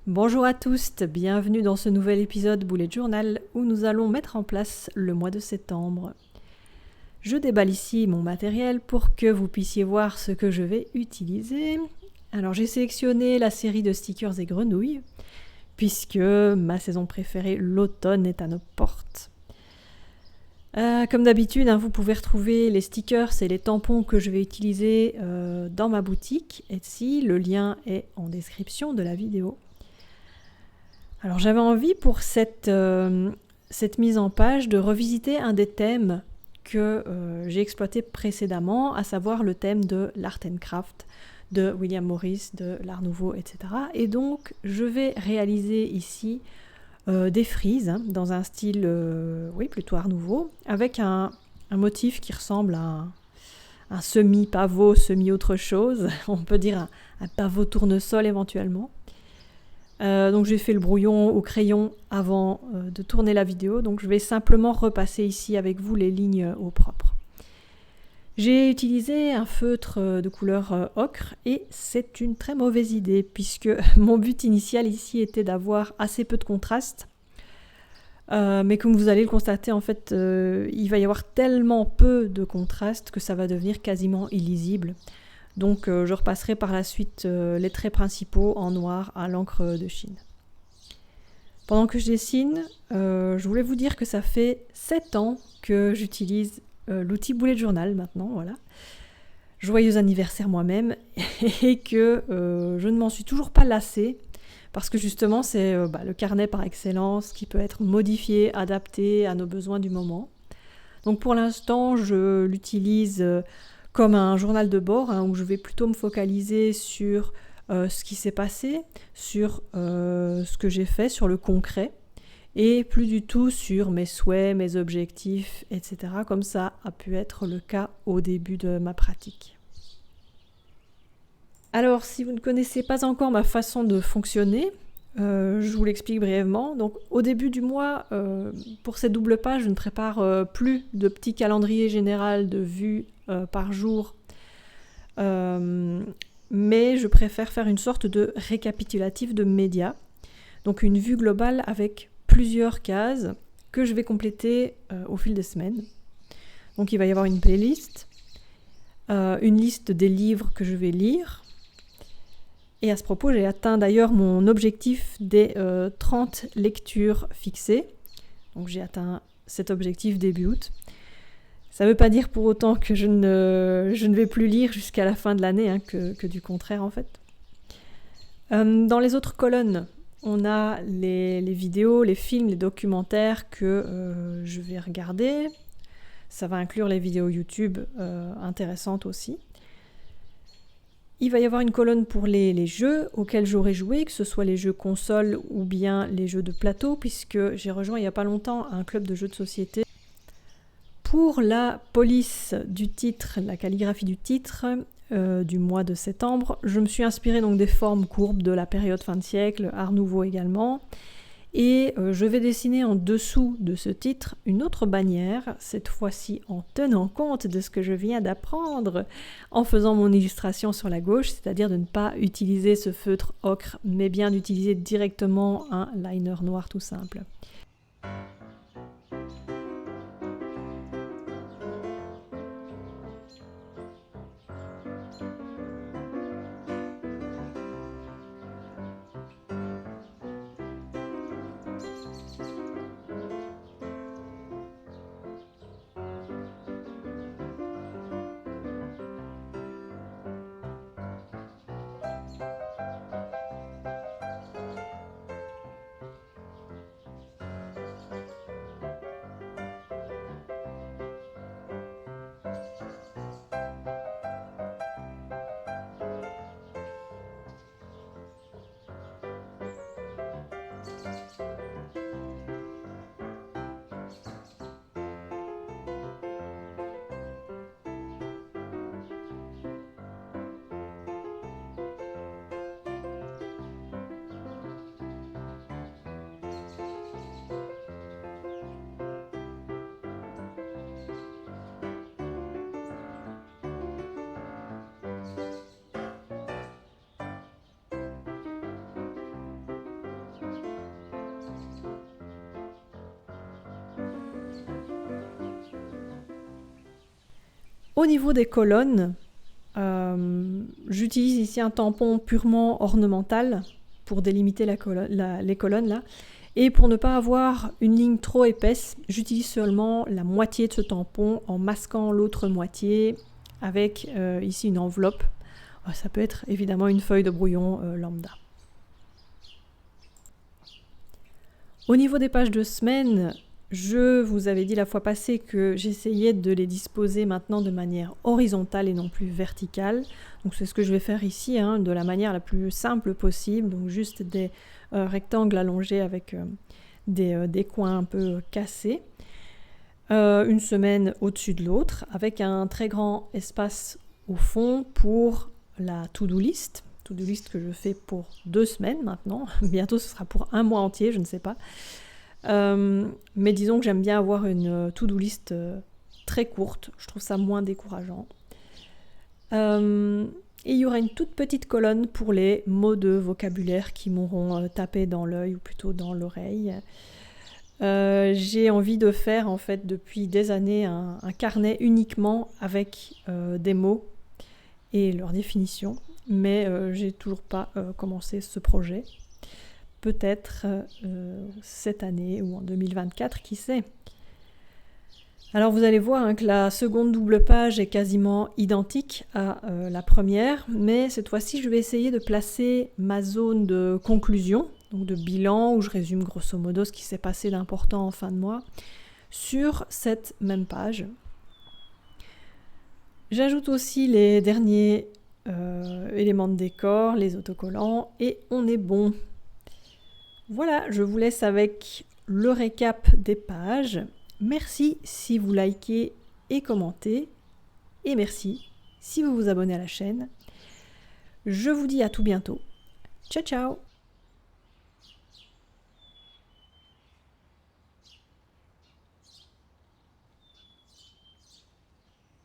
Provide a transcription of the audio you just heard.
Bonjour à tous, bienvenue dans ce nouvel épisode Bullet Journal où nous allons mettre en place le mois de septembre. Je déballe ici mon matériel pour que vous puissiez voir ce que je vais utiliser. Alors j'ai sélectionné la série de stickers et grenouilles puisque ma saison préférée, l'automne, est à nos portes. Comme d'habitude, vous pouvez retrouver les stickers et les tampons que je vais utiliser dans ma boutique Etsy. Le lien est en description de la vidéo. Alors j'avais envie pour cette mise en page de revisiter un des thèmes que j'ai exploité précédemment, à savoir le thème de l'Art and Craft, de William Morris, de l'Art Nouveau, etc. Et donc je vais réaliser ici des frises dans un style plutôt Art Nouveau, avec un motif qui ressemble à un semi-pavot, semi-autre chose, on peut dire un pavot tournesol éventuellement. Donc j'ai fait le brouillon au crayon avant de tourner la vidéo, donc je vais simplement repasser ici avec vous les lignes au propre. J'ai utilisé un feutre de couleur ocre et c'est une très mauvaise idée puisque mon but initial ici était d'avoir assez peu de contraste. Mais comme vous allez le constater, en fait, il va y avoir tellement peu de contraste que ça va devenir quasiment illisible. Donc je repasserai par la suite les traits principaux en noir à l'encre de Chine. Pendant que je dessine, je voulais vous dire que ça fait 7 ans que j'utilise l'outil Bullet Journal maintenant, voilà. Joyeux anniversaire moi-même, et que je ne m'en suis toujours pas lassée, parce que justement c'est le carnet par excellence qui peut être modifié, adapté à nos besoins du moment. Donc pour l'instant, je l'utilise comme un journal de bord, où je vais plutôt me focaliser sur ce qui s'est passé, sur ce que j'ai fait, sur le concret, et plus du tout sur mes souhaits, mes objectifs, etc., comme ça a pu être le cas au début de ma pratique. Alors, si vous ne connaissez pas encore ma façon de fonctionner, je vous l'explique brièvement. Donc, au début du mois, pour ces doubles pages, je ne prépare plus de petit calendrier général de vues par jour, mais je préfère faire une sorte de récapitulatif de médias. Donc, une vue globale avec plusieurs cases que je vais compléter au fil des semaines. Donc, il va y avoir une playlist, une liste des livres que je vais lire. Et à ce propos, j'ai atteint d'ailleurs mon objectif des 30 lectures fixées. Donc j'ai atteint cet objectif début août. Ça ne veut pas dire pour autant que je ne vais plus lire jusqu'à la fin de l'année, que du contraire en fait. Dans les autres colonnes, on a les vidéos, les films, les documentaires que je vais regarder. Ça va inclure les vidéos YouTube intéressantes aussi. Il va y avoir une colonne pour les jeux auxquels j'aurai joué, que ce soit les jeux console ou bien les jeux de plateau, puisque j'ai rejoint il n'y a pas longtemps un club de jeux de société. Pour la police du titre, la calligraphie du titre du mois de septembre, je me suis inspirée donc des formes courbes de la période fin de siècle, Art Nouveau également. Et je vais dessiner en dessous de ce titre une autre bannière, cette fois-ci en tenant compte de ce que je viens d'apprendre en faisant mon illustration sur la gauche, c'est-à-dire de ne pas utiliser ce feutre ocre, mais bien d'utiliser directement un liner noir tout simple. Au niveau des colonnes, j'utilise ici un tampon purement ornemental pour délimiter les colonnes là. Et pour ne pas avoir une ligne trop épaisse, j'utilise seulement la moitié de ce tampon en masquant l'autre moitié avec ici une enveloppe. Ça peut être évidemment une feuille de brouillon lambda. Au niveau des pages de semaine, je vous avais dit la fois passée que j'essayais de les disposer maintenant de manière horizontale et non plus verticale. Donc c'est ce que je vais faire ici, de la manière la plus simple possible. Donc juste des rectangles allongés avec des coins un peu cassés. Une semaine au-dessus de l'autre, avec un très grand espace au fond pour la to-do list. To-do list que je fais pour 2 semaines maintenant. Bientôt ce sera pour 1 mois entier, je ne sais pas. Mais disons que j'aime bien avoir une to-do list très courte. Je trouve ça moins décourageant. Et il y aura une toute petite colonne pour les mots de vocabulaire qui m'auront tapé dans l'œil ou plutôt dans l'oreille. J'ai envie de faire en fait depuis des années un carnet uniquement avec des mots et leur définition, mais j'ai toujours pas commencé ce projet. Peut-être cette année ou en 2024, qui sait. Alors vous allez voir que la seconde double page est quasiment identique à la première, mais cette fois-ci je vais essayer de placer ma zone de conclusion, donc de bilan où je résume grosso modo ce qui s'est passé d'important en fin de mois, sur cette même page. J'ajoute aussi les derniers éléments de décor, les autocollants, et on est bon. Voilà, je vous laisse avec le récap des pages. Merci si vous likez et commentez, et merci si vous vous abonnez à la chaîne. Je vous dis à tout bientôt. Ciao ciao!